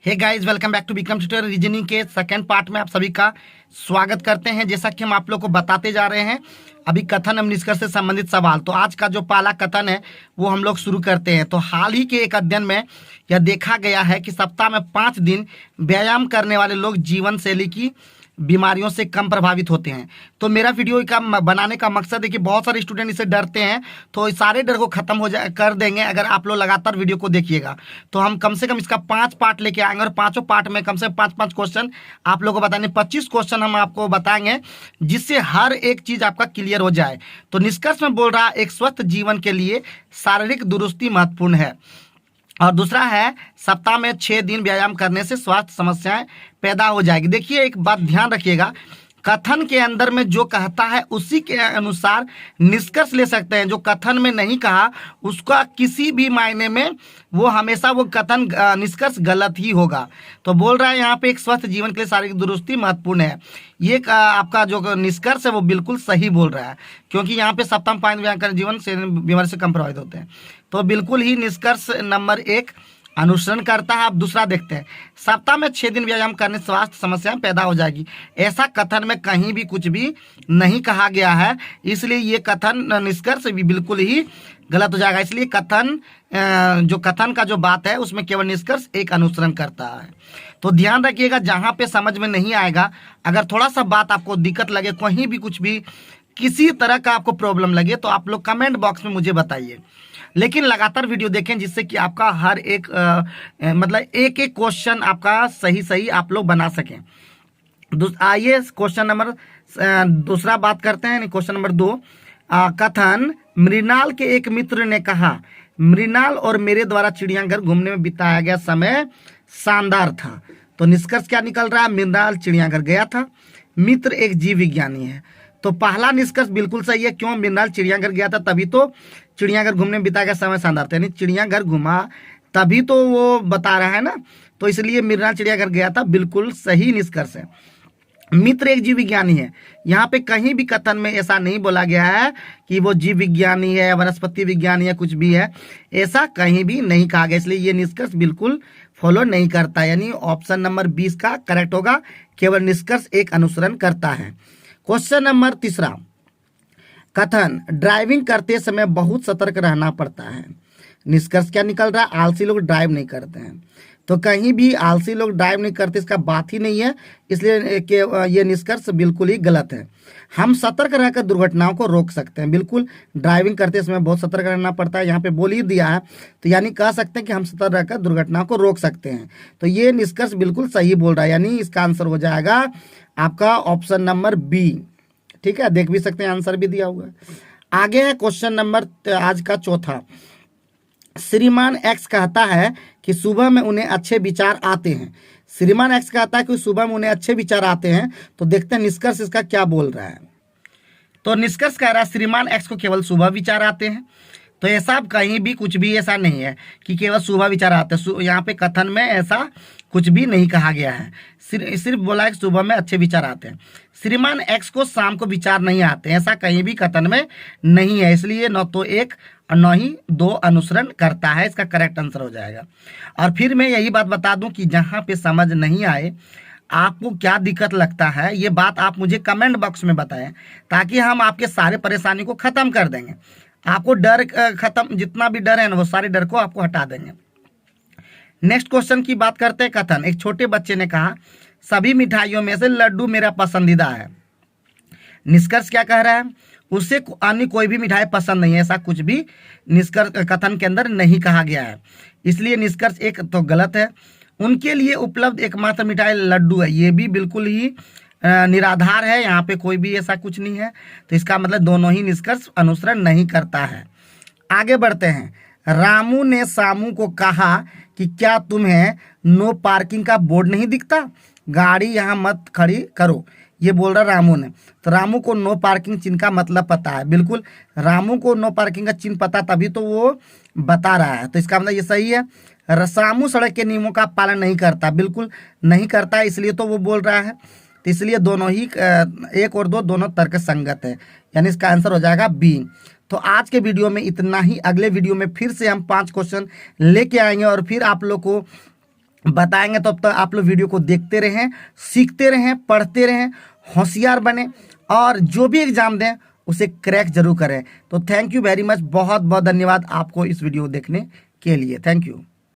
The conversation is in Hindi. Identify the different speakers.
Speaker 1: Hey guys, welcome back to Vikram tutorial. Reasoning के सेकंड पार्ट में आप सभी का स्वागत करते हैं। जैसा कि हम आप लोग को बताते जा रहे हैं अभी कथन एवं निष्कर्ष से संबंधित सवाल। तो आज का जो पहला कथन है वो हम लोग शुरू करते हैं। तो हाल ही के एक अध्ययन में यह देखा गया है कि सप्ताह में 5 दिन व्यायाम करने वाले लोग जीवन शैली की बीमारियों से कम प्रभावित होते हैं। तो मेरा वीडियो का बनाने का मकसद है कि बहुत सारे स्टूडेंट इससे डरते हैं, तो इस सारे डर को खत्म हो कर देंगे अगर आप लोग लगातार वीडियो को देखिएगा। तो हम कम से कम इसका 5 पार्ट लेके आएंगे और पांचों पार्ट में कम से 5-5 क्वेश्चन आप लोगों को बताएंगे। 25 क्वेश्चन हम आपको बताएंगे जिससे हर एक चीज आपका क्लियर हो जाए। तो निष्कर्ष में बोल रहा, एक स्वस्थ जीवन के लिए शारीरिक दुरुस्ती महत्वपूर्ण है। और दूसरा है, सप्ताह में 6 दिन व्यायाम करने से स्वास्थ्य समस्याएं पैदा हो जाएगी। देखिए, एक बात ध्यान रखिएगा, कथन के अंदर में जो कहता है उसी के अनुसार निष्कर्ष ले सकते हैं। जो कथन में नहीं कहा उसका किसी भी मायने में वो हमेशा वो कथन निष्कर्ष गलत ही होगा। तो बोल रहा है यहाँ पे एक स्वस्थ जीवन के लिए शारीरिक दुरुस्ती महत्वपूर्ण है। ये आपका जो निष्कर्ष है वो बिल्कुल सही बोल रहा है, क्योंकि यहाँ पे सप्ताह में 5 व्यायाम करने जीवन से बीमारी से कम प्रभावित होते हैं। तो बिल्कुल ही निष्कर्ष नंबर 1 अनुसरण करता है। अब दूसरा देखते हैं, सप्ताह में 6 दिन व्यायाम करने से स्वास्थ्य समस्याएं पैदा हो जाएगी। ऐसा कथन में कहीं भी कुछ भी नहीं कहा गया है, इसलिए ये कथन निष्कर्ष भी बिल्कुल ही गलत हो जाएगा। इसलिए कथन जो कथन का जो बात है उसमें केवल निष्कर्ष एक अनुसरण करता है। तो ध्यान रखिएगा, जहां पे समझ में नहीं आएगा, अगर थोड़ा सा बात आपको दिक्कत लगे, कहीं भी कुछ भी किसी तरह का आपको प्रॉब्लम लगे, तो आप लोग कमेंट बॉक्स में मुझे बताइए। लेकिन लगातार वीडियो देखें जिससे कि आपका हर एक मतलब एक एक क्वेश्चन आपका सही आप लोग बना सकें। आइए क्वेश्चन नंबर दूसरा बात करते हैं। क्वेश्चन नंबर 2, कथन, मृणाल के एक मित्र ने कहा, मृणाल और मेरे द्वारा चिड़ियाघर घूमने में बिताया गया समय शानदार था। तो निष्कर्ष क्या निकल रहा है? मृणाल चिड़ियाघर गया था। मित्र एक जीव विज्ञानी है। तो पहला निष्कर्ष बिल्कुल सही है। क्यों? मृणाल चिड़ियाघर गया था, तभी तो चिड़ियाघर घूमने में बिताया गया समय शानदार था। यानी चिड़ियाघर घुमा तभी तो वो बता रहा है ना, तो इसलिए मृणाल चिड़ियाघर गया था, बिल्कुल सही निष्कर्ष है। मित्र एक जीव विज्ञानी है, यहाँ पे कहीं भी कथन में ऐसा नहीं बोला गया है कि वो जीव विज्ञानी है, वनस्पति विज्ञानी है, कुछ भी है, ऐसा कहीं भी नहीं कहा गया। इसलिए ये निष्कर्ष बिल्कुल फॉलो नहीं करता। यानी ऑप्शन नंबर 20 का करेक्ट होगा, केवल निष्कर्ष एक अनुसरण करता है। क्वेश्चन नंबर 3, कथन, ड्राइविंग करते समय बहुत सतर्क रहना पड़ता है। निष्कर्ष क्या निकल रहा है? आलसी लोग ड्राइव नहीं करते हैं। तो कहीं भी आलसी लोग ड्राइव नहीं करते, इसका बात ही नहीं है, इसलिए ये निष्कर्ष बिल्कुल ही गलत है। हम सतर्क रहकर दुर्घटनाओं को रोक सकते हैं। बिल्कुल, ड्राइविंग करते समय बहुत सतर्क रहना पड़ता है, यहाँ पे बोल ही दिया है, तो यानी कह सकते हैं कि हम सतर्क रहकर दुर्घटनाओं को रोक सकते हैं। तो ये निष्कर्ष बिल्कुल सही बोल रहा है, यानी इसका आंसर हो जाएगा आपका ऑप्शन नंबर बी। ठीक है, देख भी सकते हैं, आंसर भी दिया हुआ है। आगे है क्वेश्चन नंबर आज का 4, श्रीमान एक्स कहता है कि सुबह में उन्हें अच्छे विचार आते हैं। श्रीमान एक्स कहता है कि सुबह में उन्हें अच्छे विचार आते हैं। तो देखते हैं निष्कर्ष इसका क्या बोल रहा है। तो निष्कर्ष कह रहा है श्रीमान एक्स को केवल सुबह विचार आते हैं। तो ऐसा कहीं भी कुछ भी ऐसा नहीं है कि केवल सुबह विचार आते हैं। यहाँ पे कथन में ऐसा कुछ भी नहीं कहा गया है, सिर्फ बोला है कि सुबह में अच्छे विचार आते हैं। श्रीमान एक्स को शाम को विचार नहीं आते, ऐसा कहीं भी कथन में नहीं है, इसलिए न तो 1 और न ही 2 अनुसरण करता है। इसका करेक्ट आंसर हो जाएगा। और फिर मैं यही बात बता दूं कि जहां पे समझ नहीं आए, आपको क्या दिक्कत लगता है, ये बात आप मुझे कमेंट बॉक्स में बताएं, ताकि हम आपके सारे परेशानी को खत्म कर देंगे। आपको डर खत्म, जितना भी डर है ना, वो सारे डर को आपको हटा देंगे। नेक्स्ट क्वेश्चन की बात करते हैं। कथन, एक छोटे बच्चे ने कहा, सभी मिठाइयों में से लड्डू मेरा पसंदीदा है। निष्कर्ष क्या कह रहा है? उसे अन्य कोई भी मिठाई पसंद नहीं है, ऐसा कुछ भी निष्कर्ष कथन के अंदर नहीं कहा गया है, इसलिए निष्कर्ष 1 तो गलत है। उनके लिए उपलब्ध एकमात्र मिठाई लड्डू है, ये भी बिल्कुल ही निराधार है, यहाँ पे कोई भी ऐसा कुछ नहीं है। तो इसका मतलब दोनों ही निष्कर्ष अनुसरण नहीं करता है। आगे बढ़ते हैं। रामू ने सामू को कहा कि क्या तुम्हें नो पार्किंग का बोर्ड नहीं दिखता, गाड़ी यहाँ मत खड़ी करो। ये बोल रहा रामू ने। तो रामू को नो पार्किंग चिन्ह का मतलब पता है। बिल्कुल, रामू को नो पार्किंग का चिन्ह पता, तभी तो वो बता रहा है। तो इसका मतलब ये सही है। रामू सड़क के नियमों का पालन नहीं करता, बिल्कुल नहीं करता, इसलिए तो वो बोल रहा है। तो इसलिए दोनों ही 1 और 2 दोनों तर्क संगत है, यानी इसका आंसर हो जाएगा बी। तो आज के वीडियो में इतना ही। अगले वीडियो में फिर से हम 5 क्वेश्चन लेके आएंगे और फिर आप लोग को बताएंगे। तो अब तक आप लोग वीडियो को देखते रहें, सीखते रहें, पढ़ते रहें, होशियार बने और जो भी एग्जाम दें उसे क्रैक जरूर करें। तो थैंक यू वेरी मच, बहुत बहुत धन्यवाद आपको इस वीडियो को देखने के लिए। Thank you.